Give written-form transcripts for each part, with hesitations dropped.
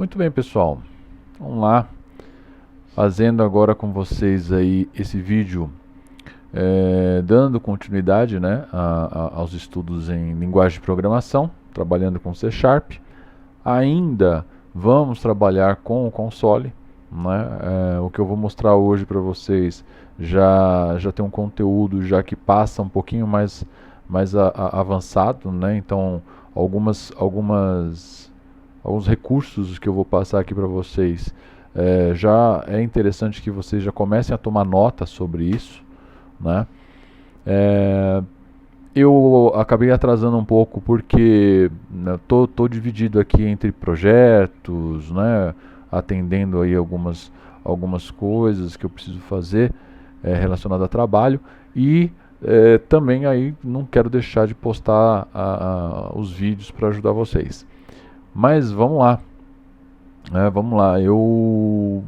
Muito bem, pessoal. Vamos lá, fazendo agora com vocês aí esse vídeo, dando continuidade, né, aos estudos em linguagem de programação, trabalhando com C#. Ainda vamos trabalhar com o console, né? O que eu vou mostrar hoje para vocês já tem um conteúdo já que passa um pouquinho mais avançado, né? Então alguns recursos que eu vou passar aqui para vocês, já é interessante que vocês já comecem a tomar nota sobre isso, né? Eu acabei atrasando um pouco porque tô dividido aqui entre projetos, né? Atendendo aí algumas coisas que eu preciso fazer relacionado a trabalho e também aí não quero deixar de postar os vídeos para ajudar vocês. Mas vamos lá, vamos lá. Eu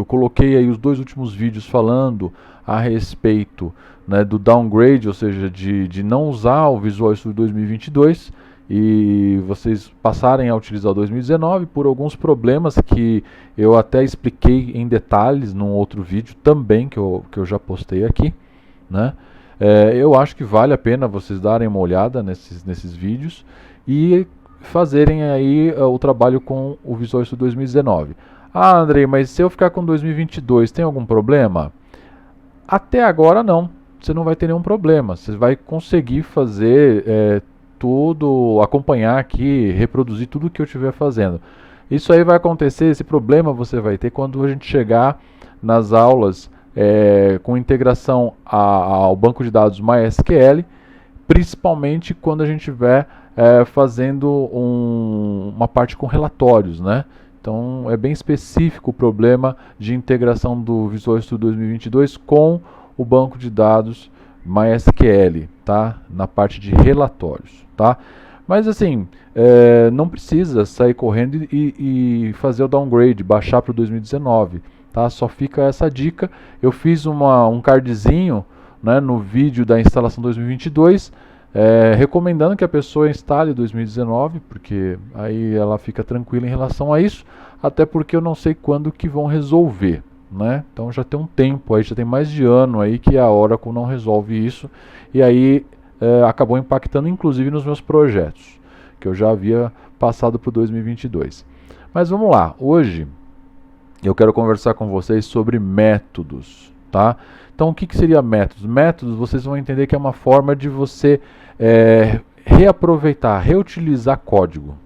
coloquei aí os 2 últimos vídeos falando a respeito, né, do downgrade, ou seja, de não usar o Visual Studio 2022 e vocês passarem a utilizar o 2019 por alguns problemas que eu até expliquei em detalhes num outro vídeo também que eu já postei aqui, né? Eu acho que vale a pena vocês darem uma olhada nesses vídeos e fazerem aí o trabalho com o Visual Studio 2019. Ah, Andrei, mas se eu ficar com 2022, tem algum problema? Até agora não, você não vai ter nenhum problema. Você vai conseguir fazer tudo, acompanhar aqui, reproduzir tudo que eu estiver fazendo. Isso aí vai acontecer, esse problema você vai ter quando a gente chegar nas aulas com integração ao banco de dados MySQL, principalmente quando a gente estiver fazendo uma parte com relatórios, né? Então é bem específico o problema de integração do Visual Studio 2022 com o banco de dados MySQL, tá? Na parte de relatórios, tá? Mas assim, não precisa sair correndo e fazer o downgrade, baixar para o 2019, tá? Só fica essa dica. Eu fiz um cardzinho, né, no vídeo da instalação 2022, recomendando que a pessoa instale 2019, porque aí ela fica tranquila em relação a isso, até porque eu não sei quando que vão resolver, né? Então já tem um tempo aí, já tem mais de ano aí que a Oracle não resolve isso, e aí acabou impactando inclusive nos meus projetos, que eu já havia passado para o 2022. Mas vamos lá, hoje eu quero conversar com vocês sobre métodos, tá? Então o que seria métodos? Métodos vocês vão entender que é uma forma de você reaproveitar, reutilizar código,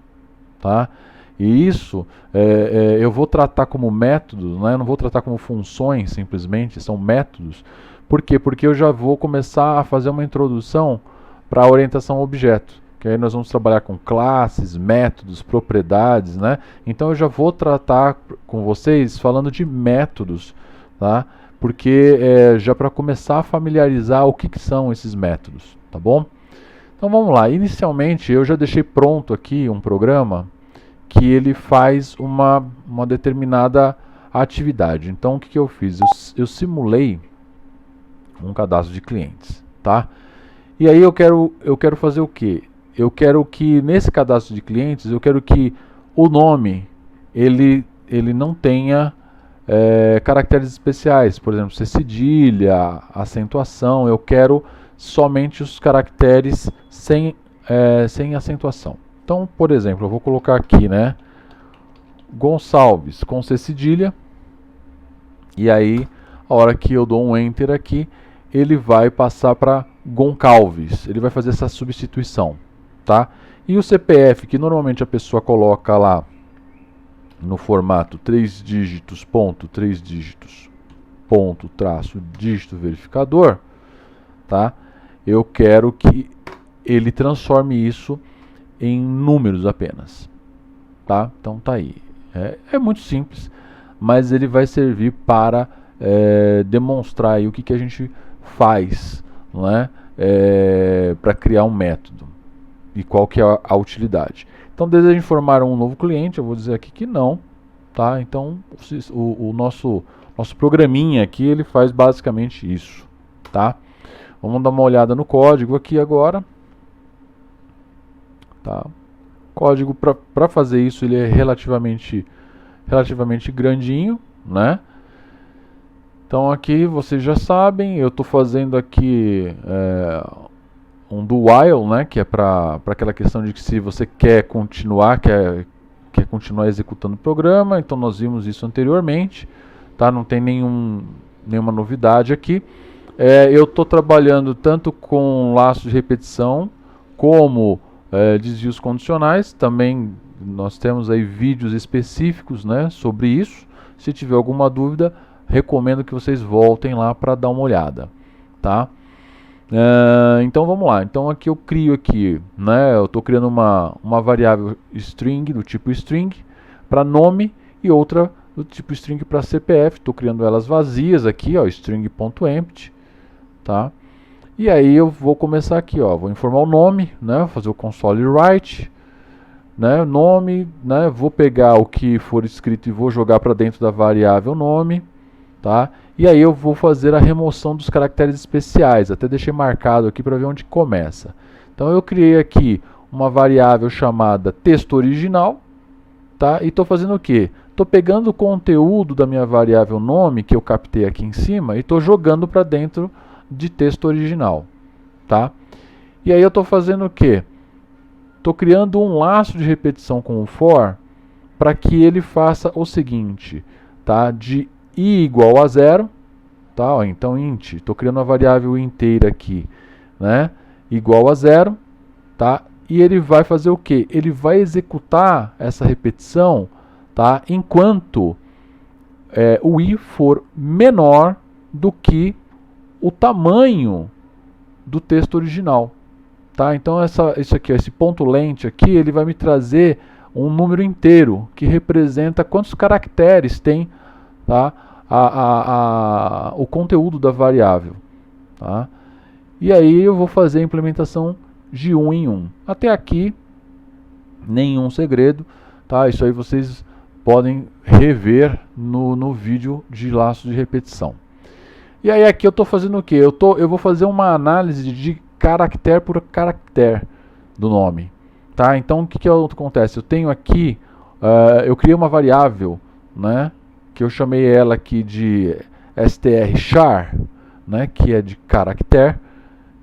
tá? E isso eu vou tratar como métodos, né? Eu não vou tratar como funções simplesmente, são métodos. Por quê? Porque eu já vou começar a fazer uma introdução para a orientação a objeto. Que aí nós vamos trabalhar com classes, métodos, propriedades, né? Então eu já vou tratar com vocês falando de métodos, tá? Porque já para começar a familiarizar o que são esses métodos, tá bom? Então vamos lá, inicialmente eu já deixei pronto aqui um programa que ele faz uma determinada atividade. Então o que eu fiz? Eu simulei um cadastro de clientes, tá? E aí eu quero fazer o quê? Eu quero que nesse cadastro de clientes, eu quero que o nome ele não tenha caracteres especiais, por exemplo, ser cedilha, acentuação. Eu quero somente os caracteres sem acentuação. Então, por exemplo, eu vou colocar aqui, né, Gonçalves com C cedilha, e aí a hora que eu dou um Enter aqui, ele vai passar para Goncalves, ele vai fazer essa substituição, tá? E o CPF, que normalmente a pessoa coloca lá no formato 3 dígitos, ponto, 3 dígitos, ponto, traço, dígito verificador, tá? Eu quero que ele transforme isso em números apenas, tá? Então tá aí. É muito simples, mas ele vai servir para demonstrar aí o que a gente faz, não é? Para criar um método e qual que é a utilidade. Então, deseja informar um novo cliente, eu vou dizer aqui que não, tá? Então, o nosso programinha aqui, ele faz basicamente isso, tá? Vamos dar uma olhada no código aqui agora, tá? Código para fazer isso, ele é relativamente relativamente grandinho, né? Então aqui vocês já sabem, eu estou fazendo aqui um do while, né? Que é para aquela questão de que se você quer continuar executando o programa, então nós vimos isso anteriormente, tá? Não tem nenhuma novidade aqui. Eu estou trabalhando tanto com laço de repetição como desvios condicionais. Também nós temos aí vídeos específicos, né, sobre isso. Se tiver alguma dúvida, recomendo que vocês voltem lá para dar uma olhada, tá? Então vamos lá. Então aqui eu crio aqui, né, eu estou criando uma variável string do tipo string para nome e outra do tipo string para CPF. Estou criando elas vazias aqui, ó, string.empty, tá? E aí eu vou começar aqui, ó, vou informar o nome, né, vou fazer o console write, né, nome, né, vou pegar o que for escrito e vou jogar para dentro da variável nome, tá? E aí eu vou fazer a remoção dos caracteres especiais, até deixei marcado aqui para ver onde começa. Então eu criei aqui uma variável chamada texto original, tá? E estou fazendo o quê? Estou pegando o conteúdo da minha variável nome, que eu captei aqui em cima, e estou jogando para dentro de texto original, tá? E aí eu estou fazendo o quê? Estou criando um laço de repetição com o for para que ele faça o seguinte, tá? De i igual a 0, tá? Ó, então int, estou criando uma variável inteira aqui, né? Igual a 0, tá? E ele vai fazer o quê? Ele vai executar essa repetição, tá? Enquanto o i for menor do que o tamanho do texto original, tá? Então isso aqui, esse ponto lente aqui, ele vai me trazer um número inteiro que representa quantos caracteres tem, tá? O conteúdo da variável, tá? E aí eu vou fazer a implementação de 1 em 1. Até aqui, nenhum segredo, tá? Isso aí vocês podem rever no vídeo de laço de repetição. E aí aqui eu estou fazendo o quê? Eu vou fazer uma análise de caractere por caractere do nome, tá? Então o que acontece? Eu tenho aqui, eu criei uma variável, né, que eu chamei ela aqui de str_char, né, que é de caractere,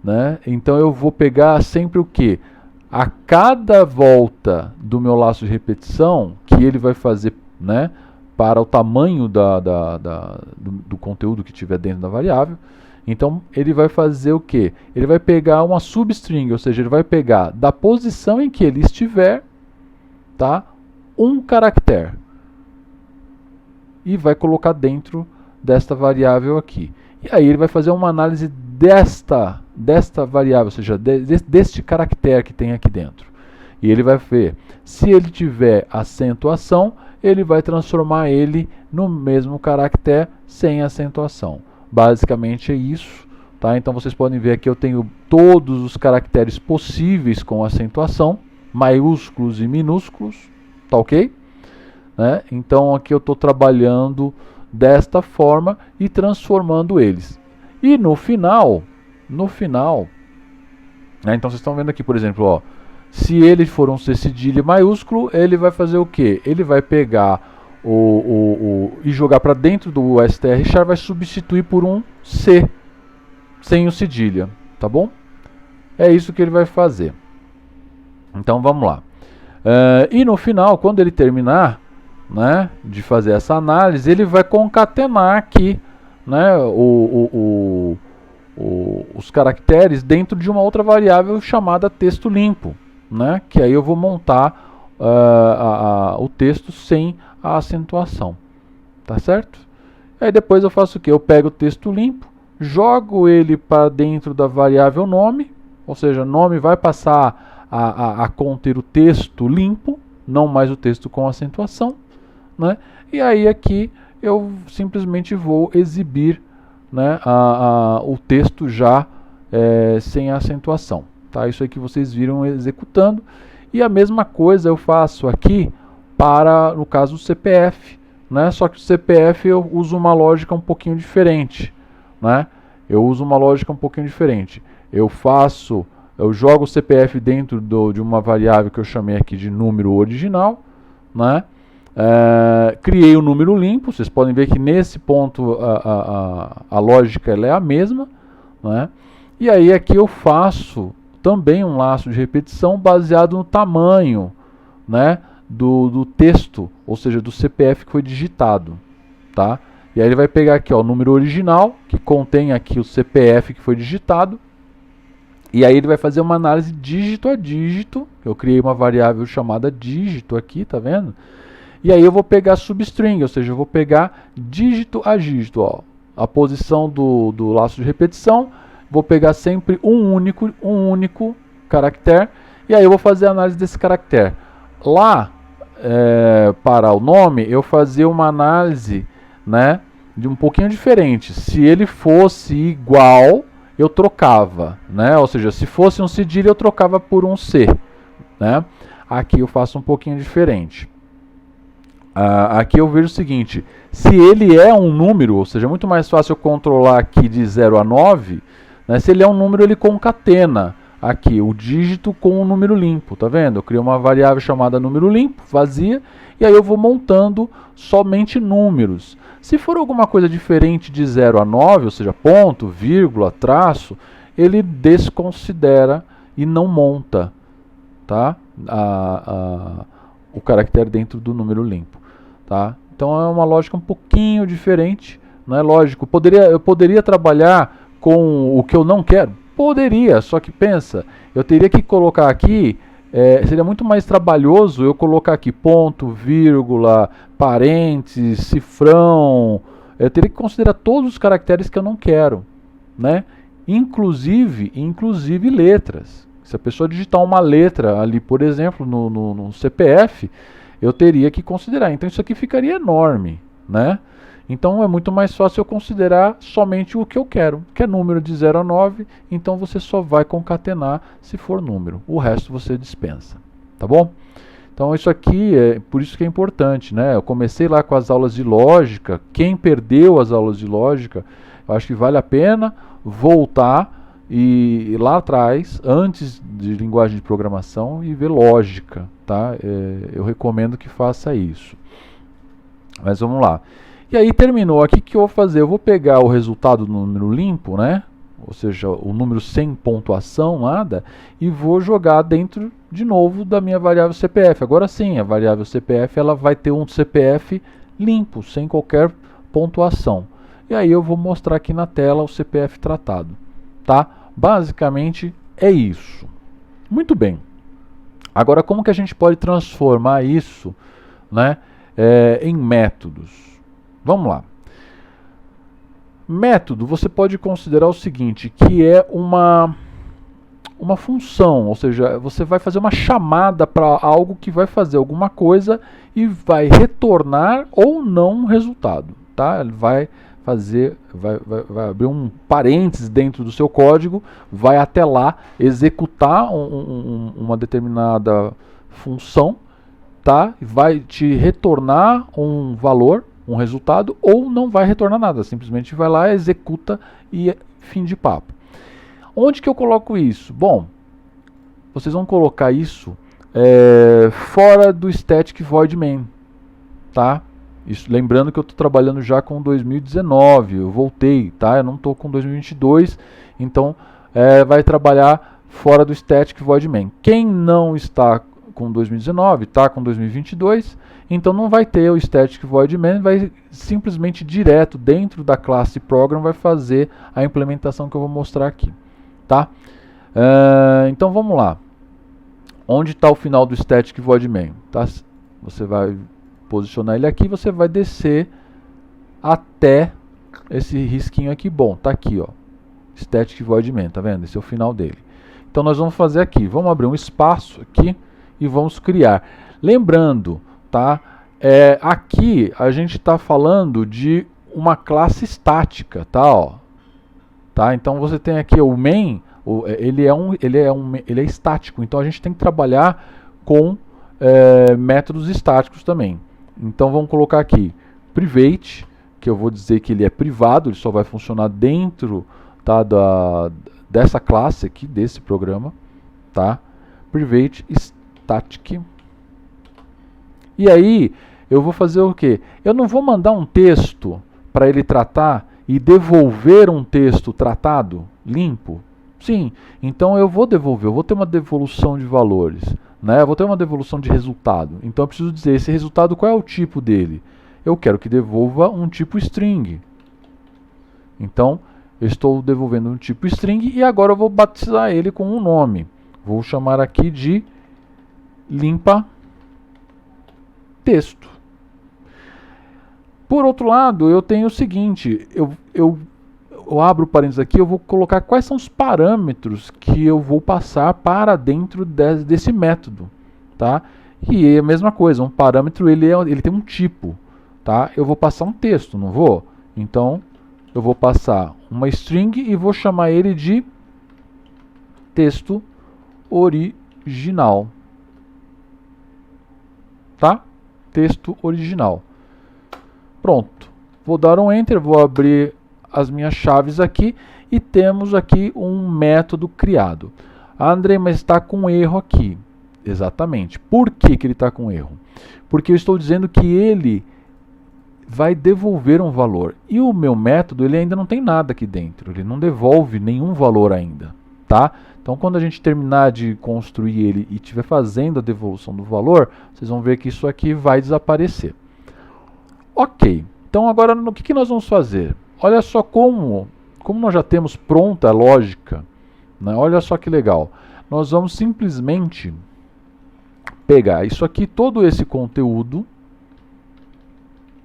né? Então eu vou pegar sempre o que? A cada volta do meu laço de repetição, que ele vai fazer, né, para o tamanho do conteúdo que tiver dentro da variável, então ele vai fazer o que? Ele vai pegar uma substring, ou seja, ele vai pegar da posição em que ele estiver, tá, um caractere, e vai colocar dentro desta variável aqui. E aí ele vai fazer uma análise desta variável, ou seja, deste caractere que tem aqui dentro. E ele vai ver, se ele tiver acentuação, ele vai transformar ele no mesmo caractere sem acentuação. Basicamente é isso, tá? Então vocês podem ver aqui eu tenho todos os caracteres possíveis com acentuação, maiúsculos e minúsculos, tá ok? Né? Então aqui eu estou trabalhando desta forma e transformando eles. E no final, né? Então vocês estão vendo aqui, por exemplo, ó, se ele for um C cedilha maiúsculo, ele vai fazer o quê? Ele vai pegar e jogar para dentro do str_char, vai substituir por um C sem o cedilha, tá bom? É isso que ele vai fazer. Então vamos lá. E no final, quando ele terminar, né, de fazer essa análise, ele vai concatenar aqui, né, os caracteres dentro de uma outra variável chamada texto limpo, né, que aí eu vou montar o texto sem a acentuação, tá certo? Aí depois eu faço o que? Eu pego o texto limpo, jogo ele para dentro da variável nome, ou seja, nome vai passar a conter o texto limpo, não mais o texto com acentuação, né? E aí aqui eu simplesmente vou exibir, né, o texto já sem a acentuação, tá? Isso aí que vocês viram executando. E a mesma coisa eu faço aqui para, no caso, o CPF, né? Só que o CPF eu uso uma lógica um pouquinho diferente, né? Eu jogo o CPF dentro de uma variável que eu chamei aqui de número original, né? Criei o número limpo, vocês podem ver que nesse ponto a lógica ela é a mesma, né? E aí aqui eu faço também um laço de repetição baseado no tamanho, né, do texto, ou seja, do CPF que foi digitado, tá? E aí ele vai pegar aqui, ó, o número original, que contém aqui o CPF que foi digitado, e aí ele vai fazer uma análise dígito a dígito. Eu criei uma variável chamada dígito aqui, tá vendo? E aí eu vou pegar substring, ou seja, eu vou pegar dígito a dígito, ó, a posição do laço de repetição. Vou pegar sempre um único caractere, e aí eu vou fazer a análise desse caractere. Lá, para o nome, eu fazia uma análise, né, de um pouquinho diferente. Se ele fosse igual, eu trocava, né? Ou seja, se fosse um cedilha, eu trocava por um C, né? Aqui eu faço um pouquinho diferente. Aqui eu vejo o seguinte: se ele é um número, ou seja, é muito mais fácil eu controlar aqui de 0 a 9, né? Se ele é um número, ele concatena aqui o dígito com o número limpo, tá vendo? Eu crio uma variável chamada número limpo, vazia, e aí eu vou montando somente números. Se for alguma coisa diferente de 0 a 9, ou seja, ponto, vírgula, traço, ele desconsidera e não monta, tá? O caractere dentro do número limpo, tá? Então é uma lógica um pouquinho diferente, não é lógico? Eu poderia trabalhar com o que eu não quero? Poderia, só que pensa, eu teria que colocar aqui, seria muito mais trabalhoso eu colocar aqui ponto, vírgula, parênteses, cifrão. Eu teria que considerar todos os caracteres que eu não quero, né? Inclusive letras. Se a pessoa digitar uma letra ali, por exemplo, no CPF, eu teria que considerar. Então isso aqui ficaria enorme, né? Então é muito mais fácil eu considerar somente o que eu quero, que é número de 0 a 9, então você só vai concatenar se for número. O resto você dispensa, tá bom? Então isso aqui, por isso que é importante, né? Eu comecei lá com as aulas de lógica. Quem perdeu as aulas de lógica, eu acho que vale a pena voltar e lá atrás, antes de linguagem de programação, e ver lógica, tá? Eu recomendo que faça isso. Mas vamos lá. E aí terminou aqui, o que eu vou fazer? Eu vou pegar o resultado do número limpo, né? Ou seja, o número sem pontuação, nada, e vou jogar dentro de novo da minha variável CPF. Agora sim, a variável CPF ela vai ter um CPF limpo, sem qualquer pontuação. E aí eu vou mostrar aqui na tela o CPF tratado, tá? Basicamente é isso. Muito bem. Agora, como que a gente pode transformar isso, né, em métodos? Vamos lá. Método, você pode considerar o seguinte, que é uma função, ou seja, você vai fazer uma chamada para algo que vai fazer alguma coisa e vai retornar ou não um resultado, tá? Ele vai abrir um parênteses dentro do seu código, vai até lá executar uma determinada função, tá? Vai te retornar um valor, um resultado, ou não vai retornar nada, simplesmente vai lá, executa e fim de papo. Onde que eu coloco isso? Bom, vocês vão colocar isso fora do static void main, tá? Isso, lembrando que eu estou trabalhando já com 2019, eu voltei, tá? Eu não estou com 2022, então vai trabalhar fora do static void main. Quem não está com 2019, está com 2022, então não vai ter o static void main, vai simplesmente direto dentro da classe program vai fazer a implementação que eu vou mostrar aqui, tá? Então vamos lá. Onde está o final do static void main? Tá? Você vai posicionar ele aqui, você vai descer até esse risquinho aqui. Bom, tá aqui, ó, static void main, tá vendo? Esse é o final dele. Então nós vamos fazer aqui, vamos abrir um espaço aqui e vamos criar. Lembrando, tá? Aqui a gente está falando de uma classe estática, tá? Ó, tá? Então você tem aqui o main, ele é estático. Então a gente tem que trabalhar com métodos estáticos também. Então vamos colocar aqui private, que eu vou dizer que ele é privado, ele só vai funcionar dentro, tá, dessa classe aqui, desse programa, tá? Private static. E aí eu vou fazer o quê? Eu não vou mandar um texto para ele tratar e devolver um texto tratado, limpo? Sim, então eu vou devolver, eu vou ter uma devolução de valores, né? Eu vou ter uma devolução de resultado. Então eu preciso dizer, esse resultado, qual é o tipo dele? Eu quero que devolva um tipo string. Então, eu estou devolvendo um tipo string e agora eu vou batizar ele com um nome. Vou chamar aqui de limpa texto. Por outro lado, eu tenho o seguinte, eu abro parênteses aqui, eu vou colocar quais são os parâmetros que eu vou passar para dentro desse método, tá? E é a mesma coisa, um parâmetro ele tem um tipo, tá? Eu vou passar um texto, não vou? Então, eu vou passar uma string e vou chamar ele de texto original, tá? Texto original. Pronto, vou dar um Enter, vou abrir as minhas chaves aqui e temos aqui um método criado. André, mas está com erro aqui. Exatamente. Por que ele está com erro? Porque eu estou dizendo que ele vai devolver um valor. E o meu método ele ainda não tem nada aqui dentro. Ele não devolve nenhum valor ainda. Tá? Então quando a gente terminar de construir ele e estiver fazendo a devolução do valor, vocês vão ver que isso aqui vai desaparecer. Ok, então agora o que nós vamos fazer? Olha só como nós já temos pronta a lógica, né? Olha só que legal. Nós vamos simplesmente pegar isso aqui, todo esse conteúdo,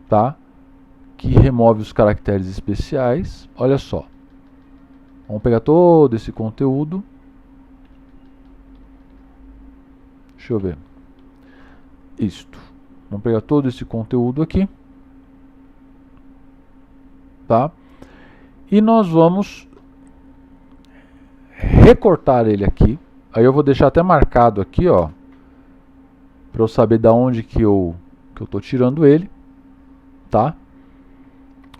tá? Que remove os caracteres especiais. Olha só. Vamos pegar todo esse conteúdo. Deixa eu ver. Isto. Vamos pegar todo esse conteúdo aqui. Tá? E nós vamos recortar ele aqui. Aí eu vou deixar até marcado aqui, ó, para eu saber da onde que eu tô tirando ele, tá?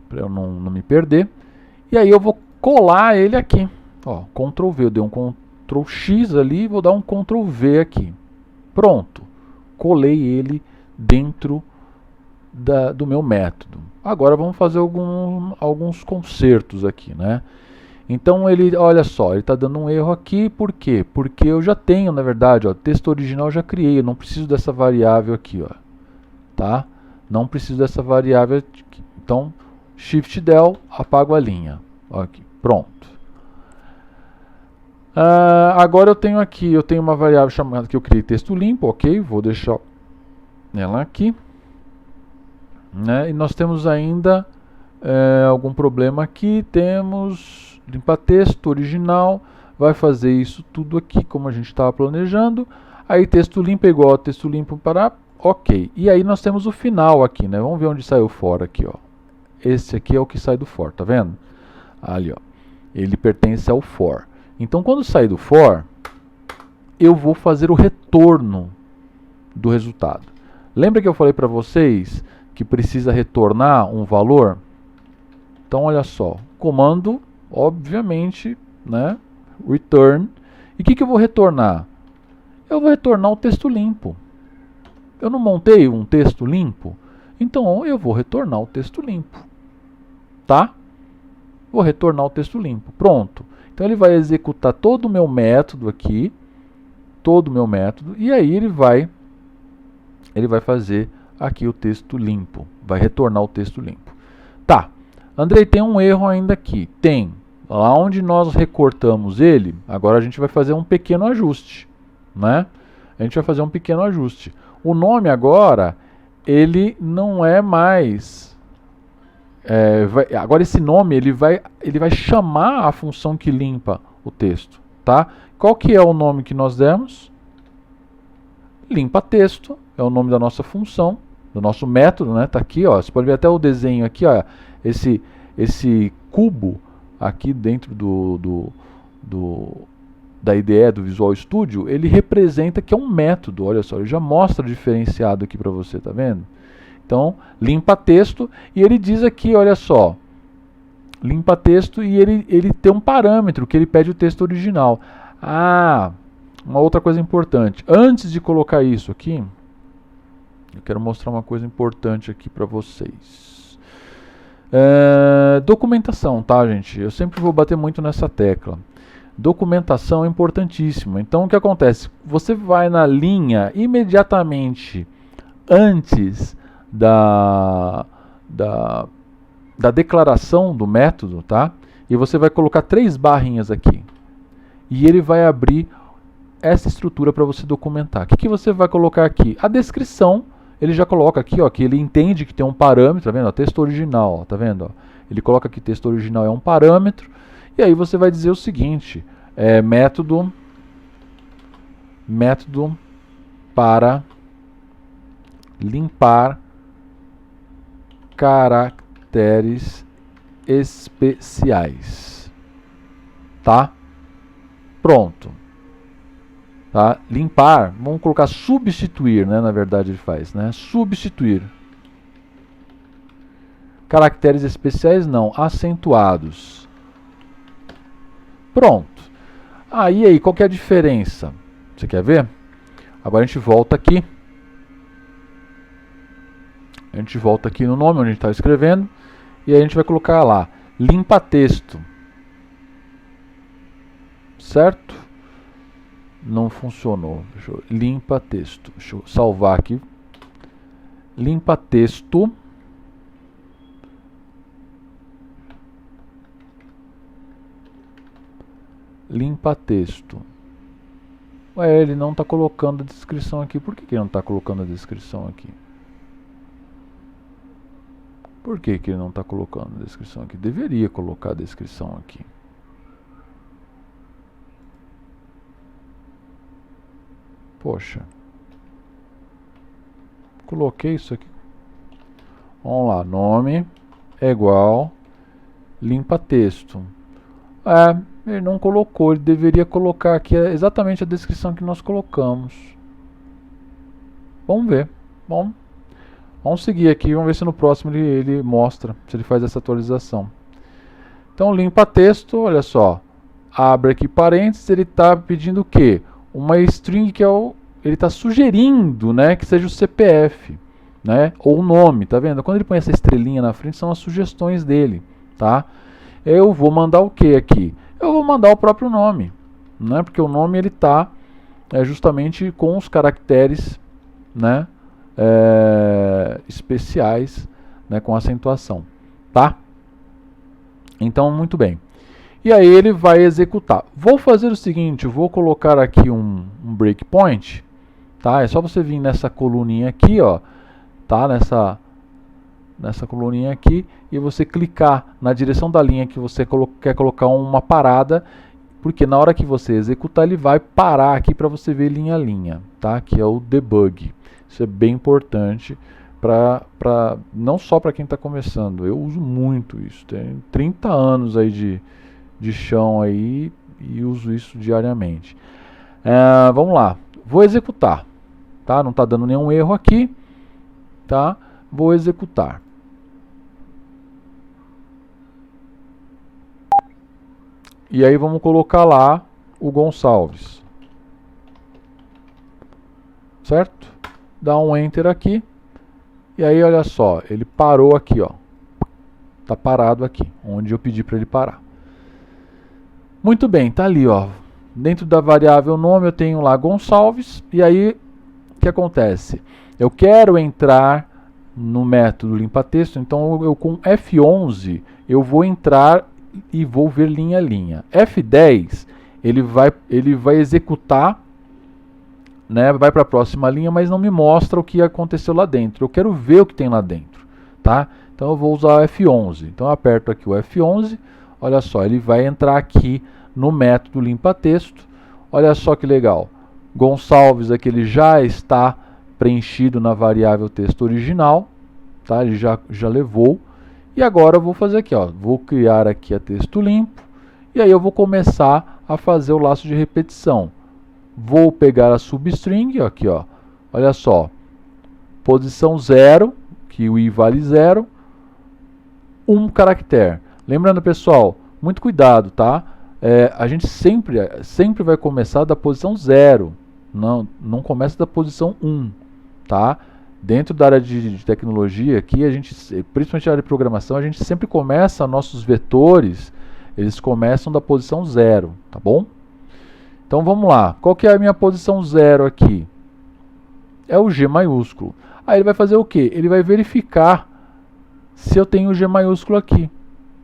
Para eu não me perder. E aí eu vou colar ele aqui, ó, Ctrl V, eu dei um Ctrl X ali, vou dar um Ctrl V aqui. Pronto. Colei ele dentro do meu método. Agora vamos fazer alguns consertos aqui, né? Então ele, olha só, ele está dando um erro aqui, por quê? Porque eu já tenho, na verdade, ó, texto original eu já criei, eu não preciso dessa variável aqui, ó, tá? Não preciso dessa variável aqui. Então, Shift Del, apago a linha, ó, aqui, pronto. Agora eu tenho aqui, eu tenho uma variável chamada que eu criei texto limpo, ok? Vou deixar ela aqui. Né? E nós temos ainda algum problema aqui, temos limpa texto original, vai fazer isso tudo aqui como a gente estava planejando, aí texto limpo é igual a texto limpo para ok, e aí nós temos o final aqui, né? Vamos ver onde saiu o for aqui, ó. Esse aqui é o que sai do for, tá vendo? Ali, ó, ele pertence ao for. Então quando sair do for, eu vou fazer o retorno do resultado. Lembra que eu falei para vocês que precisa retornar um valor? Então olha só, comando, obviamente, né, return. E o que eu vou retornar? Eu vou retornar o texto limpo. Eu não montei um texto limpo? Então eu vou retornar o texto limpo. Tá? Vou retornar o texto limpo. Pronto. Então ele vai executar todo o meu método aqui, todo o meu método, e aí ele vai fazer aqui o texto limpo, vai retornar o texto limpo. Tá, Andrei, tem um erro ainda aqui. Tem. Lá onde nós recortamos ele, agora a gente vai fazer um pequeno ajuste, né? A gente vai fazer um pequeno ajuste. O nome agora, ele não é mais... agora esse nome, ele vai chamar a função que limpa o texto, tá? Qual que é o nome que nós demos? Limpa texto, é o nome da nossa função, do nosso método, né? Tá aqui, ó. Você pode ver até o desenho aqui, ó. Esse cubo aqui dentro da IDE, do Visual Studio, ele representa que é um método. Olha só, ele já mostra diferenciado aqui para você, tá vendo? Então, limpa texto, e ele diz aqui, olha só, limpa texto, e ele tem um parâmetro que ele pede o texto original. Ah, uma outra coisa importante. Antes de colocar isso aqui, Eu quero mostrar uma coisa importante aqui para vocês. Documentação, tá, gente? Eu sempre vou bater muito nessa tecla. Documentação é importantíssima. Então, o que acontece? Você vai na linha imediatamente antes da declaração do método, tá? E você vai colocar 3 barrinhas aqui. E ele vai abrir essa estrutura para você documentar. O que você vai colocar aqui? A descrição, ele já coloca aqui, ó, que ele entende que tem um parâmetro, tá vendo? Ó, texto original, ó, tá vendo? Ó? Ele coloca que texto original é um parâmetro. E aí você vai dizer o seguinte, método para limpar caracteres especiais, tá? Pronto, tá? Limpar, vamos colocar substituir, né? Na verdade ele faz, né? Substituir caracteres especiais, não, acentuados. Pronto. Aí, qual que é a diferença? Você quer ver? Agora a gente volta aqui. A gente volta aqui no nome onde a gente está escrevendo. E aí a gente vai colocar lá, limpa texto. Certo? Não funcionou. Limpa texto. Deixa eu salvar aqui. Limpa texto. Limpa texto. Ué, ele não está colocando a descrição aqui. Por que ele não está colocando a descrição aqui? Por que ele não está colocando a descrição aqui? Deveria colocar a descrição aqui. Poxa. Coloquei isso aqui. Vamos lá. Nome é igual limpa texto. Ele não colocou. Ele deveria colocar aqui exatamente a descrição que nós colocamos. Vamos ver. Vamos seguir aqui. Vamos ver se no próximo ele mostra. Se ele faz essa atualização. Então, limpa texto. Olha só. Abre aqui parênteses. Ele está pedindo o quê? Uma string que ele está sugerindo, né, que seja o CPF, né, ou o nome, tá vendo? Quando ele põe essa estrelinha na frente, são as sugestões dele, tá? Eu vou mandar o que aqui? Eu vou mandar o próprio nome, né, porque o nome ele está justamente com os caracteres, né, especiais, né, com acentuação, tá? Então, muito bem. E aí ele vai executar. Vou fazer o seguinte, eu vou colocar aqui um breakpoint, tá? É só você vir nessa coluninha aqui, ó, tá? Nessa coluninha aqui e você clicar na direção da linha que você quer colocar uma parada, porque na hora que você executar ele vai parar aqui para você ver linha a linha, tá? Que é o debug. Isso é bem importante não só para quem está começando. Eu uso muito isso. Tem 30 anos aí de chão aí e uso isso diariamente. Vamos lá, vou executar, tá? Não está dando nenhum erro aqui, tá? Vou executar. E aí vamos colocar lá o Gonçalves, certo? Dá um Enter aqui e aí olha só, ele parou aqui, ó. Tá parado aqui, onde eu pedi para ele parar. Muito bem, tá ali, ó. Dentro da variável nome eu tenho lá Gonçalves. E aí, o que acontece? Eu quero entrar no método limpa-texto. Então, eu com F11, eu vou entrar e vou ver linha a linha. F10, ele vai executar, né? Vai para a próxima linha, mas não me mostra o que aconteceu lá dentro. Eu quero ver o que tem lá dentro, tá? Então, eu vou usar o F11. Então, eu aperto aqui o F11. Olha só, ele vai entrar aqui no método limpa-texto. Olha só que legal. Gonçalves aqui ele já está preenchido na variável texto original, tá? Ele já levou. E agora eu vou fazer aqui, ó. Vou criar aqui a texto limpo. E aí eu vou começar a fazer o laço de repetição. Vou pegar a substring, aqui, ó. Olha só. Posição 0, que o i vale 0. Um caractere. Lembrando, pessoal, muito cuidado, tá? A gente sempre vai começar da posição 0, não começa da posição 1, tá? Dentro da área de tecnologia aqui, a gente, principalmente na área de programação, a gente sempre começa nossos vetores, eles começam da posição 0, tá bom? Então vamos lá, qual que é a minha posição 0 aqui? É o G maiúsculo. Aí ele vai fazer o quê? Ele vai verificar se eu tenho o G maiúsculo aqui.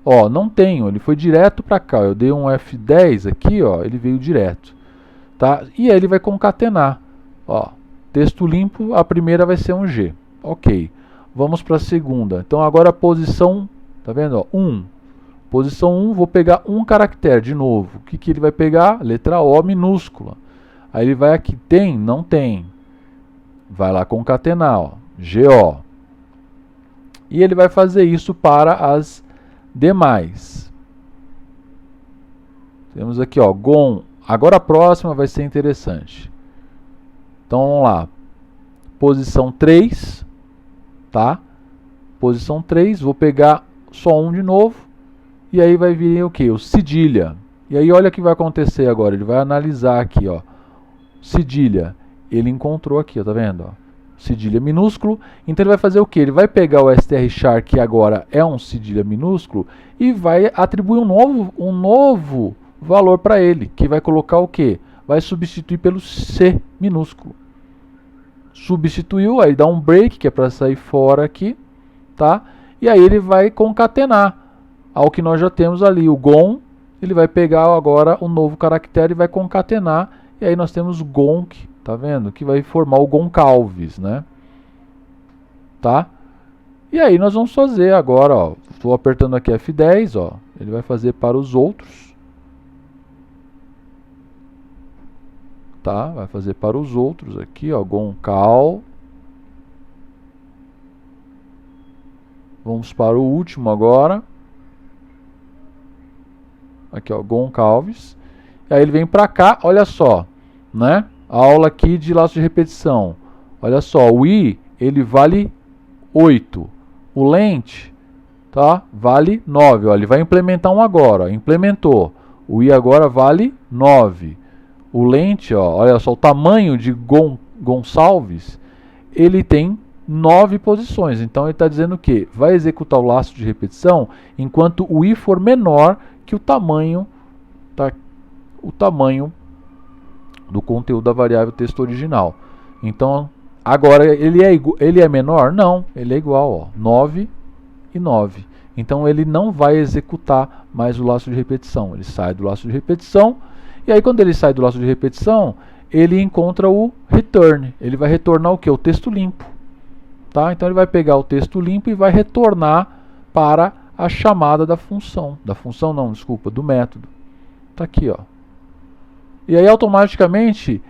Ó, não tenho, ele foi direto para cá. Eu dei um F10 aqui, ó, ele veio direto. Tá? E aí ele vai concatenar. Ó, texto limpo, a primeira vai ser um G. Ok. Vamos para a segunda. Então agora a posição, tá vendo? Ó, 1. Posição 1, vou pegar um caractere de novo. O que, que ele vai pegar? Letra O minúscula. Aí ele vai aqui, tem? Não tem. Vai lá concatenar, ó, GO. E ele vai fazer isso para as demais. Temos aqui, ó, GON. Agora a próxima vai ser interessante. Então vamos lá. Posição 3, tá? Posição 3, vou pegar só um de novo. E aí vai vir o que? O cedilha. E aí olha o que vai acontecer agora. Ele vai analisar aqui, ó. Cedilha. Ele encontrou aqui, ó, tá vendo? Ó, cedilha minúsculo. Então ele vai fazer o que? Ele vai pegar o strchar, que agora é um cedilha minúsculo, e vai atribuir um novo valor para ele, que vai colocar o que? Vai substituir pelo C minúsculo. Substituiu, aí dá um break, que é para sair fora aqui, tá? E aí ele vai concatenar ao que nós já temos ali, o GON. Ele vai pegar agora o novo caractere e vai concatenar, e aí nós temos GONC, tá vendo? Que vai formar o Goncalves, né? Tá? E aí nós vamos fazer agora, ó, estou apertando aqui F10, ó, ele vai fazer para os outros. Tá? Vai fazer para os outros aqui, ó, Goncal. Vamos para o último agora. Aqui, ó, Goncalves. E aí ele vem para cá, olha só, né? A aula aqui de laço de repetição. Olha só, o I, ele vale 8. O lent, tá? Vale 9. Ó, ele vai implementar um agora, ó, implementou. O I agora vale 9. O lent, ó, olha só, o tamanho de Gonçalves, ele tem 9 posições. Então ele está dizendo que vai executar o laço de repetição enquanto o I for menor que o tamanho, tá? O tamanho do conteúdo da variável texto original. Então, agora ele é menor? Não, ele é igual, ó, 9 e 9. Então ele não vai executar mais o laço de repetição. Ele sai do laço de repetição. E aí quando ele sai do laço de repetição, ele encontra o return. Ele vai retornar o que? O texto limpo. Tá? Então ele vai pegar o texto limpo e vai retornar para a chamada da função. Da função não, desculpa, do método. Tá aqui, ó. E aí automaticamente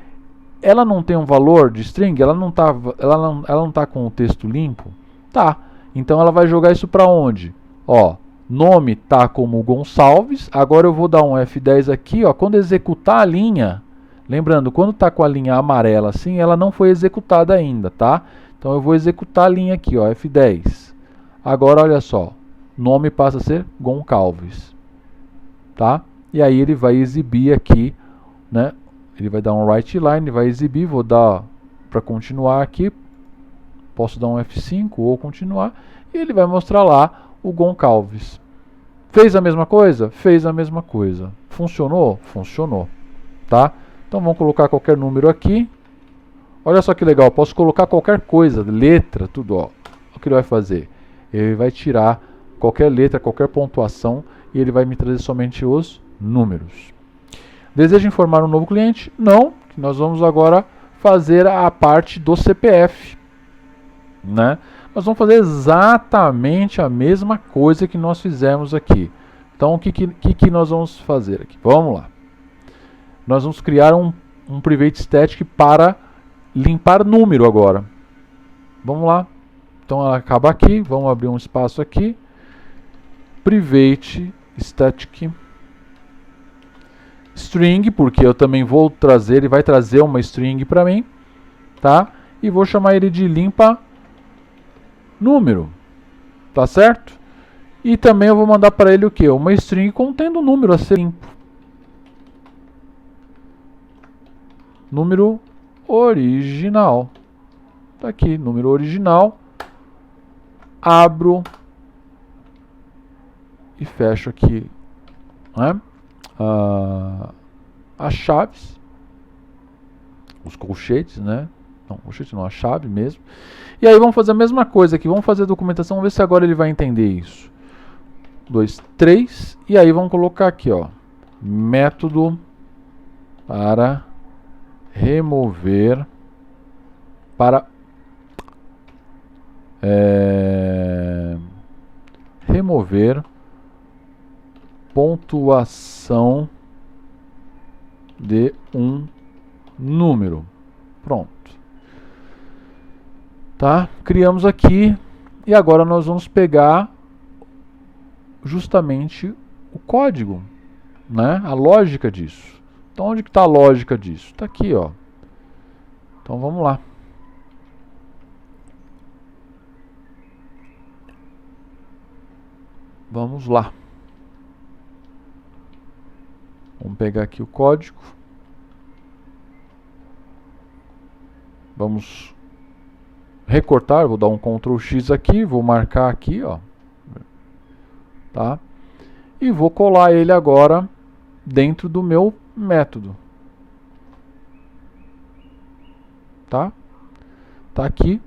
ela não tem um valor de string, ela não tá com o texto limpo? Tá. Então ela vai jogar isso para onde? Ó, nome tá como Gonçalves. Agora eu vou dar um F10 aqui, ó. Quando executar a linha, lembrando, quando tá com a linha amarela assim, ela não foi executada ainda, tá? Então eu vou executar a linha aqui, ó, F10. Agora olha só, nome passa a ser Goncalves, tá? E aí ele vai exibir aqui, né? Ele vai dar um write line, vai exibir, vou dar para continuar aqui. Posso dar um F5 ou continuar, e ele vai mostrar lá o Goncalves. Fez a mesma coisa? Fez a mesma coisa. Funcionou? Funcionou. Tá? Então vamos colocar qualquer número aqui. Olha só que legal, posso colocar qualquer coisa, letra, tudo, ó. O que ele vai fazer? Ele vai tirar qualquer letra, qualquer pontuação, e ele vai me trazer somente os números. Deseja informar um novo cliente? Não, nós vamos agora fazer a parte do CPF, né? Nós vamos fazer exatamente a mesma coisa que nós fizemos aqui. Então, o que nós vamos fazer aqui? Vamos lá. Nós vamos criar um private static para limpar número agora. Vamos lá. Então, ela acaba aqui. Vamos abrir um espaço aqui. Private static string, porque eu também vou trazer, ele vai trazer uma string para mim, tá? E vou chamar ele de limpa número, tá certo? E também eu vou mandar para ele o que? Uma string contendo o número a ser limpo. Número original, Tá aqui, número original. Abro e fecho aqui, né, as chaves, os colchetes, né? Não, colchete não, a chave mesmo. E aí vamos fazer a mesma coisa aqui, vamos fazer a documentação, vamos ver se agora ele vai entender isso. 2, 3, e aí vamos colocar aqui, ó, método para remover remover pontuação de um número. Pronto. Tá? Criamos aqui e agora nós vamos pegar justamente o código, né? A lógica disso. Então onde que está a lógica disso? Está aqui, ó. Então vamos lá. Vamos lá. Vamos pegar aqui o código. Vamos recortar, vou dar um Ctrl X aqui, vou marcar aqui, ó. Tá? E vou colar ele agora dentro do meu método. Tá? Tá aqui.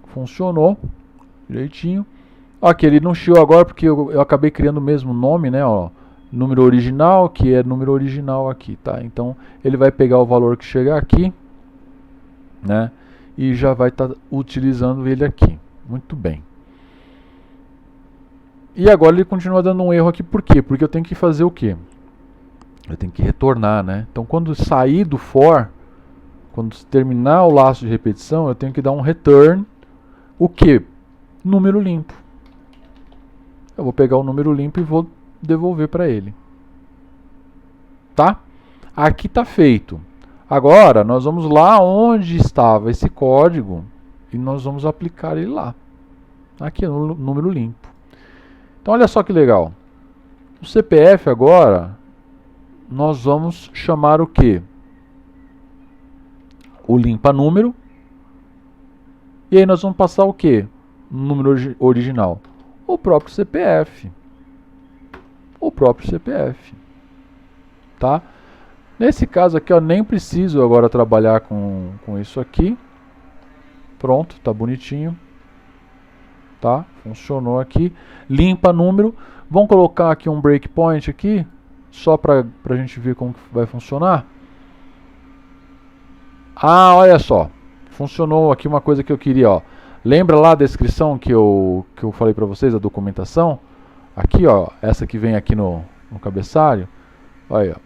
Funcionou direitinho. Aqui ele não chiou agora porque eu acabei criando o mesmo nome, né? Ó, número original, que é número original aqui, tá? Então ele vai pegar o valor que chegar aqui, né? E já vai estar utilizando ele aqui. Muito bem. E agora ele continua dando um erro aqui, por quê? Porque eu tenho que fazer o quê? Eu tenho que retornar, né? Então quando sair do for, quando terminar o laço de repetição, eu tenho que dar um return, o quê? Número limpo. Eu vou pegar o número limpo e vou devolver para ele. Tá? Aqui está feito. Agora, nós vamos lá onde estava esse código e nós vamos aplicar ele lá. Aqui no número limpo. Então, olha só que legal. O CPF agora, nós vamos chamar o quê? O limpa número. E aí nós vamos passar o quê? Número original. O próprio CPF. O próprio CPF. Tá? Nesse caso aqui, eu nem preciso agora trabalhar com isso aqui. Pronto, tá bonitinho. Tá? Funcionou aqui. Limpa número. Vamos colocar aqui um breakpoint aqui, só para a gente ver como vai funcionar. Ah, olha só. Funcionou aqui uma coisa que eu queria, ó. Lembra lá a descrição que eu falei para vocês, a documentação? Aqui, ó, essa que vem aqui no cabeçalho. Olha, ó.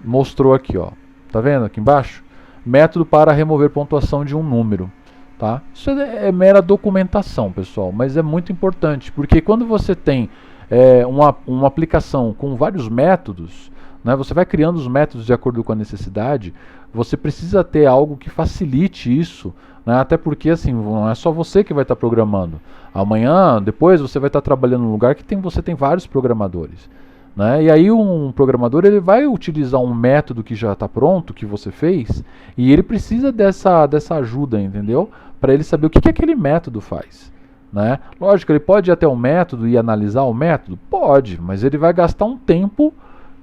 Mostrou aqui, ó. Tá vendo aqui embaixo? Método para remover pontuação de um número. Tá? Isso é mera documentação, pessoal, mas é muito importante, porque quando você tem uma aplicação com vários métodos, né, você vai criando os métodos de acordo com a necessidade, você precisa ter algo que facilite isso, né, até porque assim, não é só você que vai estar programando. Amanhã, depois, você vai estar trabalhando num lugar que você tem vários programadores. Né? E aí um programador ele vai utilizar um método que já está pronto, que você fez, e ele precisa dessa ajuda, entendeu? Para ele saber o que aquele método faz. Né? Lógico, ele pode ir até o método e analisar o método? Pode, mas ele vai gastar um tempo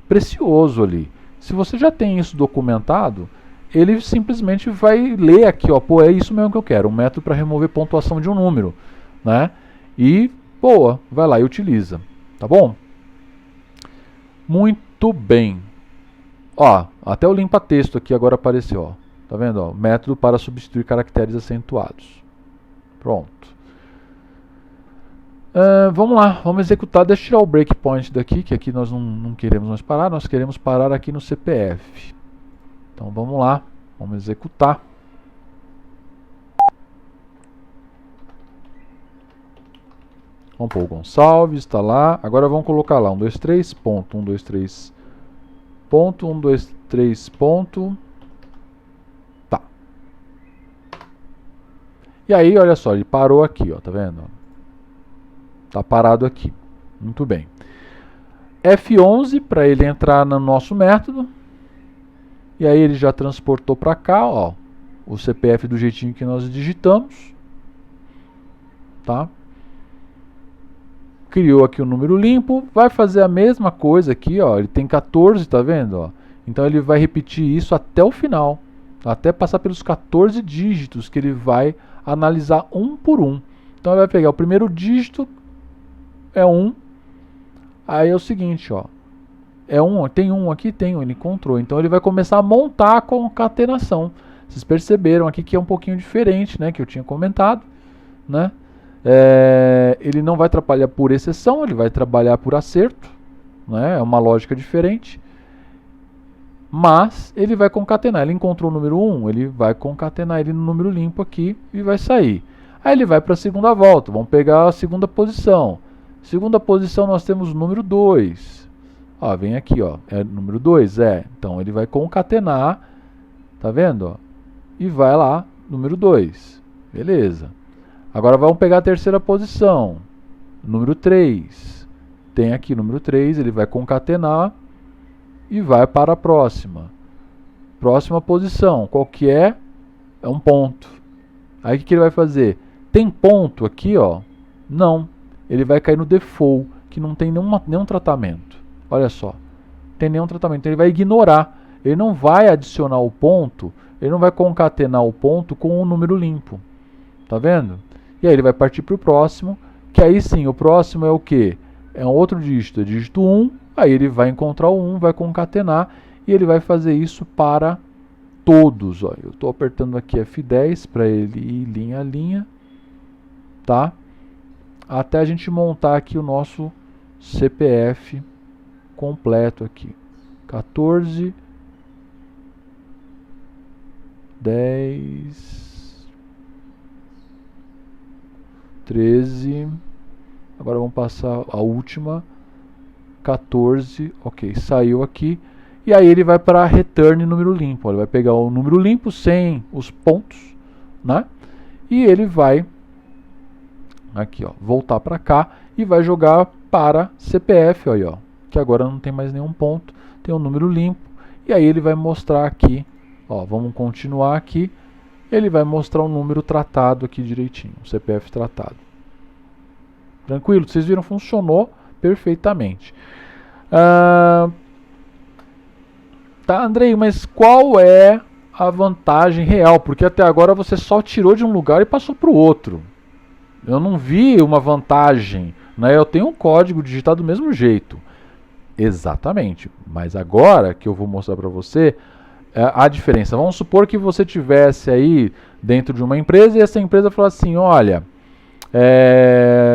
precioso ali. Se você já tem isso documentado, ele simplesmente vai ler aqui, ó, pô, é isso mesmo que eu quero, um método para remover pontuação de um número. Né? E, boa, vai lá e utiliza. Tá bom? Muito bem. Ó, até o limpa texto aqui agora apareceu, ó. Tá vendo, ó? Método para substituir caracteres acentuados. Pronto. Vamos lá, vamos executar. Deixa eu tirar o breakpoint daqui, que aqui nós não queremos mais parar, nós queremos parar aqui no CPF. Então vamos lá, vamos executar. Vamos pôr o Gonçalves, está lá. Agora vamos colocar lá 1, 2, 3, ponto, 1, 2, 3, ponto, 1, 2, 3, ponto. Tá. E aí, olha só, ele parou aqui, ó, tá vendo? Tá parado aqui. Muito bem. F11 para ele entrar no nosso método. E aí ele já transportou para cá, ó. o CPF do jeitinho que nós digitamos, tá? Criou aqui o número limpo, vai fazer a mesma coisa aqui, ó, ele tem 14, tá vendo, ó? Então ele vai repetir isso até o final, até passar pelos 14 dígitos que ele vai analisar um por um. Então ele vai pegar o primeiro dígito, é 1, aí é o seguinte, ó, é 1, tem 1 aqui, tem 1, ele encontrou. Então ele vai começar a montar a concatenação. Vocês perceberam aqui que é um pouquinho diferente, né, que eu tinha comentado, né? Ele não vai trabalhar por exceção, ele vai trabalhar por acerto, né? É uma lógica diferente. Mas ele vai concatenar, ele encontrou o número 1, ele vai concatenar ele no número limpo aqui e vai sair. Aí ele vai para a segunda volta, vamos pegar a segunda posição. Segunda posição nós temos o número 2. Ó, vem aqui, ó, é o número 2, então ele vai concatenar, tá vendo? Ó, e vai lá, número 2, beleza. Agora vamos pegar a terceira posição, número 3. Tem aqui o número 3, ele vai concatenar e vai para a próxima. Próxima posição, qual que é? É um ponto. Aí o que ele vai fazer? Tem ponto aqui, ó? Não. Ele vai cair no default, que não tem nenhum tratamento. Olha só. Não tem nenhum tratamento. Então ele vai ignorar. Ele não vai adicionar o ponto, ele não vai concatenar o ponto com o número limpo. Tá vendo? E aí ele vai partir para o próximo, que aí sim, o próximo é o quê? É um outro dígito, é dígito 1, aí ele vai encontrar o 1, vai concatenar, e ele vai fazer isso para todos. Ó. Eu estou apertando aqui F10 para ele ir linha a linha, tá? Até a gente montar aqui o nosso CPF completo aqui. 14, 10, 13, agora vamos passar a última, 14, ok, saiu aqui, e aí ele vai para return número limpo, ele vai pegar o número limpo sem os pontos, né, e ele vai, aqui ó, voltar para cá, e vai jogar para CPF, aí, ó, que agora não tem mais nenhum ponto, tem um número limpo, e aí ele vai mostrar aqui, ó, vamos continuar aqui, ele vai mostrar o número tratado aqui direitinho, o CPF tratado. Tranquilo? Vocês viram, funcionou perfeitamente. Tá, Andrei, mas qual é a vantagem real? Porque até agora você só tirou de um lugar e passou para o outro. Eu não vi uma vantagem, né? Eu tenho um código digitado do mesmo jeito. Exatamente. Mas agora que eu vou mostrar para você a diferença. Vamos supor que você tivesse aí dentro de uma empresa e essa empresa falasse assim, olha,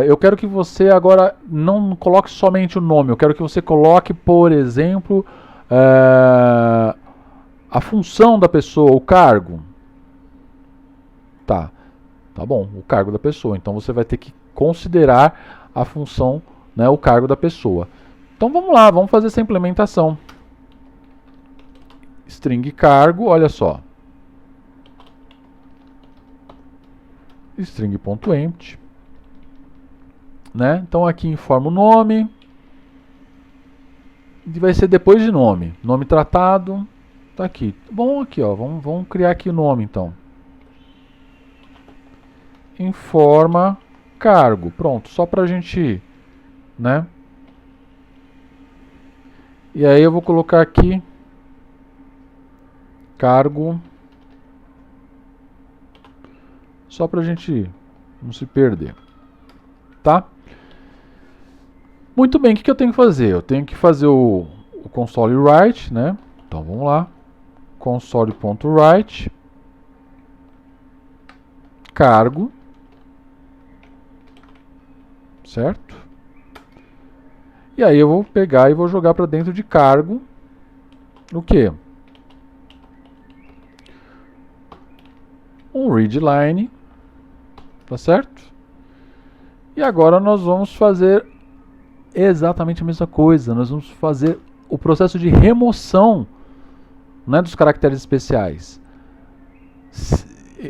eu quero que você agora não coloque somente o nome, eu quero que você coloque, por exemplo, a função da pessoa, o cargo. Tá bom, o cargo da pessoa. Então você vai ter que considerar a função, né, o cargo da pessoa. Então vamos lá, vamos fazer essa implementação. String cargo, olha só. String.empty. Né? Então aqui informa o nome. E vai ser depois de nome. Nome tratado. Tá aqui. Bom, aqui, ó. Vamos criar aqui o nome, então. Informa cargo. Pronto, só pra gente, né? E aí eu vou colocar aqui cargo, só pra gente não se perder, tá? Muito bem, o que eu tenho que fazer? Eu tenho que fazer o console write, né? Então vamos lá, console.write cargo, certo? E aí eu vou pegar e vou jogar para dentro de cargo o quê? Um readline, tá certo? E agora nós vamos fazer exatamente a mesma coisa. Nós vamos fazer o processo de remoção, né, dos caracteres especiais.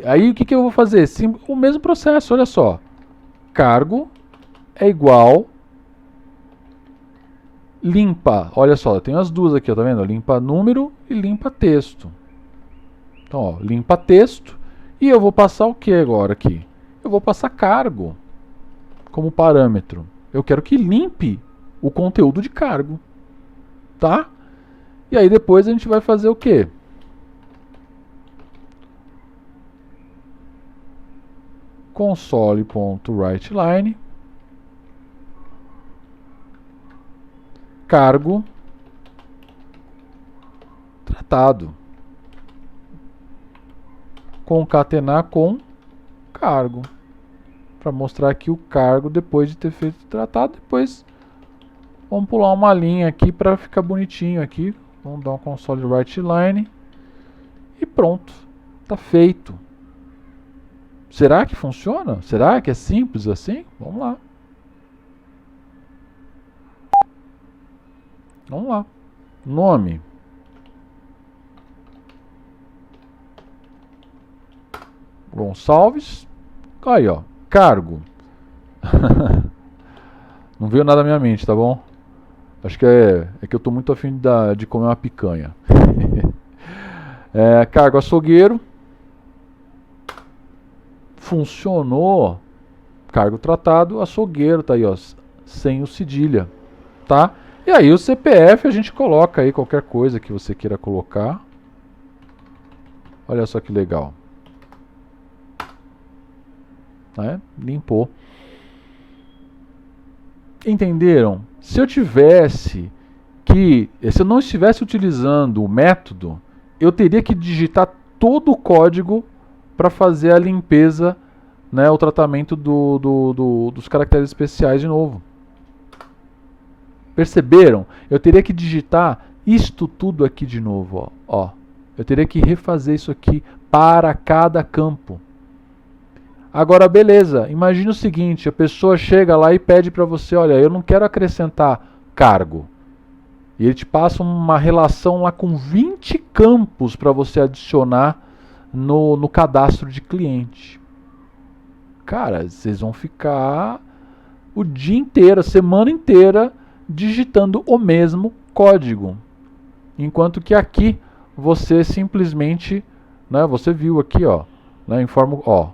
Aí o que eu vou fazer? O mesmo processo, olha só. Cargo é igual limpa. Olha só, eu tenho as duas aqui, ó, tá vendo? Limpa número e limpa texto. Então, ó, limpa texto. E eu vou passar o que agora aqui? Eu vou passar cargo como parâmetro. Eu quero que limpe o conteúdo de cargo. Tá? E aí depois a gente vai fazer o quê? Console.writeLine cargo tratado. Concatenar com cargo. Para mostrar aqui o cargo depois de ter feito o tratado. Depois vamos pular uma linha aqui para ficar bonitinho aqui. Vamos dar um console.writeLine e pronto. Está feito. Será que funciona? Será que é simples assim? Vamos lá. Vamos lá. Nome. Gonçalves. Aí, ó. Cargo. Não veio nada na minha mente, tá bom? Acho que é que eu tô muito afim de comer uma picanha. Cargo açougueiro. Funcionou. Cargo tratado, açougueiro, tá aí, ó. Sem o cedilha, tá? E aí o CPF a gente coloca aí qualquer coisa que você queira colocar. Olha só que legal. Limpou. Entenderam? Se eu não estivesse utilizando o método, eu teria que digitar todo o código para fazer a limpeza, né, o tratamento dos caracteres especiais de novo. Perceberam? Eu teria que digitar isto tudo aqui de novo. Ó. Eu teria que refazer isso aqui para cada campo. Agora, beleza. Imagina o seguinte, a pessoa chega lá e pede para você, olha, eu não quero acrescentar cargo. E ele te passa uma relação lá com 20 campos para você adicionar no cadastro de cliente. Cara, vocês vão ficar o dia inteiro, a semana inteira, digitando o mesmo código. Enquanto que aqui, você simplesmente, né, você viu aqui, ó, né, informa, ó,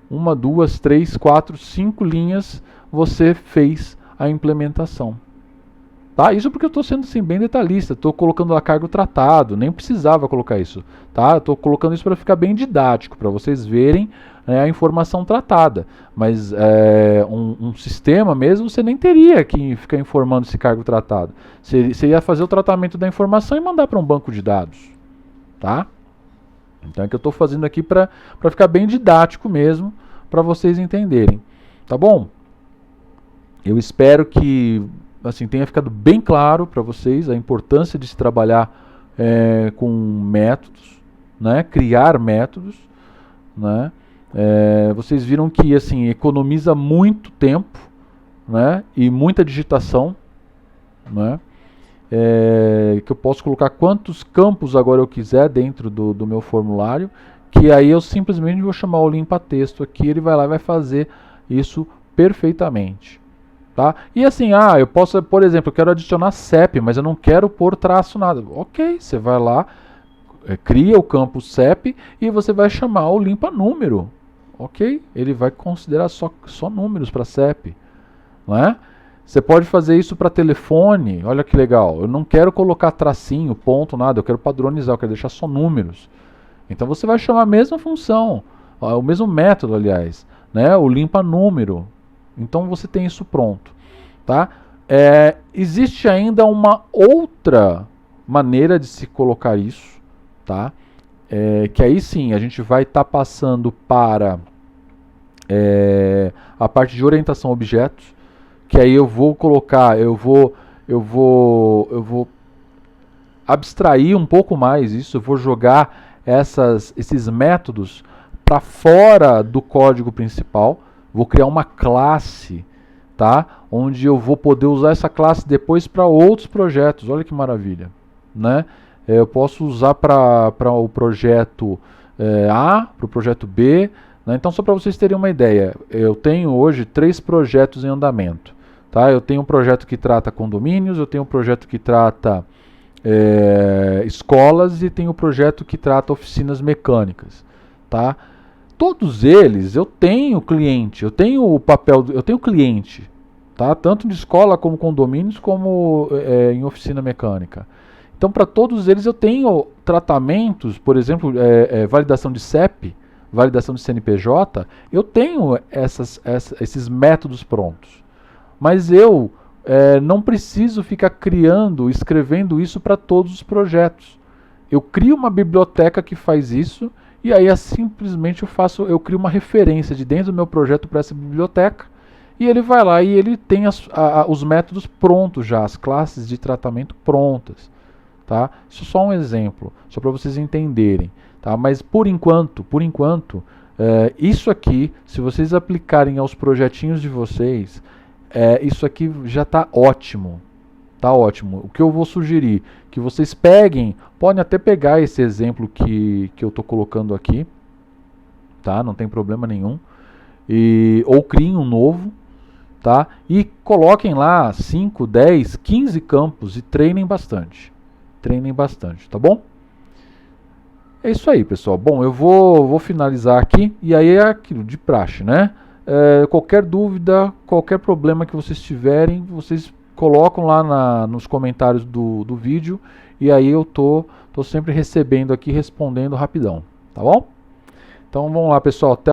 1, 2, 3, 4, 5 linhas, você fez a implementação. Tá? Isso porque eu estou sendo assim, bem detalhista, estou colocando a cargo tratado, nem precisava colocar isso. Tá? Estou colocando isso para ficar bem didático, para vocês verem, né, a informação tratada. Mas um sistema mesmo, você nem teria que ficar informando esse cargo tratado. Você ia fazer o tratamento da informação e mandar para um banco de dados. Tá? Então é que eu estou fazendo aqui para ficar bem didático mesmo, para vocês entenderem. Tá bom? Eu espero que assim, tenha ficado bem claro para vocês a importância de se trabalhar com métodos, né? Criar métodos. Né? Vocês viram que assim, economiza muito tempo, né? E muita digitação. Né? Que eu posso colocar quantos campos agora eu quiser dentro do meu formulário, que aí eu simplesmente vou chamar o limpa texto aqui, ele vai lá e vai fazer isso perfeitamente. Tá? E assim, eu posso, por exemplo, eu quero adicionar CEP, mas eu não quero pôr traço nada. Ok, você vai lá, cria o campo CEP e você vai chamar o limpa número. Ok, ele vai considerar só números para CEP. Não é? Você pode fazer isso para telefone, olha que legal. Eu não quero colocar tracinho, ponto, nada. Eu quero padronizar, eu quero deixar só números. Então você vai chamar a mesma função, o mesmo método, aliás, né? O limpa número. Então você tem isso pronto. Tá? Existe ainda uma outra maneira de se colocar isso. Tá? Que aí sim a gente vai estar passando para a parte de orientação a objetos. Que aí eu vou colocar, eu vou abstrair um pouco mais isso, eu vou jogar esses métodos para fora do código principal, vou criar uma classe, tá? Onde eu vou poder usar essa classe depois para outros projetos, olha que maravilha, né? Eu posso usar para o projeto A, para o projeto B, né? Então só para vocês terem uma ideia, eu tenho hoje 3 projetos em andamento. Tá? Eu tenho um projeto que trata condomínios, eu tenho um projeto que trata escolas e tem o projeto que trata oficinas mecânicas, tá? Todos eles eu tenho cliente, eu tenho o papel, eu tenho cliente, tá? Tanto de escola como condomínios, como em oficina mecânica. Então, para todos eles eu tenho tratamentos, por exemplo, validação de CEP, validação de CNPJ, eu tenho esses métodos prontos. Mas eu não preciso ficar criando, escrevendo isso para todos os projetos. Eu crio uma biblioteca que faz isso e aí simplesmente eu crio uma referência de dentro do meu projeto para essa biblioteca e ele vai lá e ele tem os métodos prontos já, as classes de tratamento prontas. Tá? Isso é só um exemplo, só para vocês entenderem. Tá? Mas por enquanto, isso aqui, se vocês aplicarem aos projetinhos de vocês, isso aqui já está ótimo. Tá ótimo. O que eu vou sugerir? Que vocês peguem, podem até pegar esse exemplo que eu estou colocando aqui, tá? Não tem problema nenhum. Ou criem um novo, tá? E coloquem lá 5, 10, 15 campos e treinem bastante. Treinem bastante, tá bom? É isso aí, pessoal. Bom, eu vou finalizar aqui e aí é aquilo de praxe, né? Qualquer dúvida, qualquer problema que vocês tiverem, vocês colocam lá nos comentários do vídeo e aí eu tô sempre recebendo aqui, respondendo rapidão, tá bom? Então vamos lá, pessoal. Até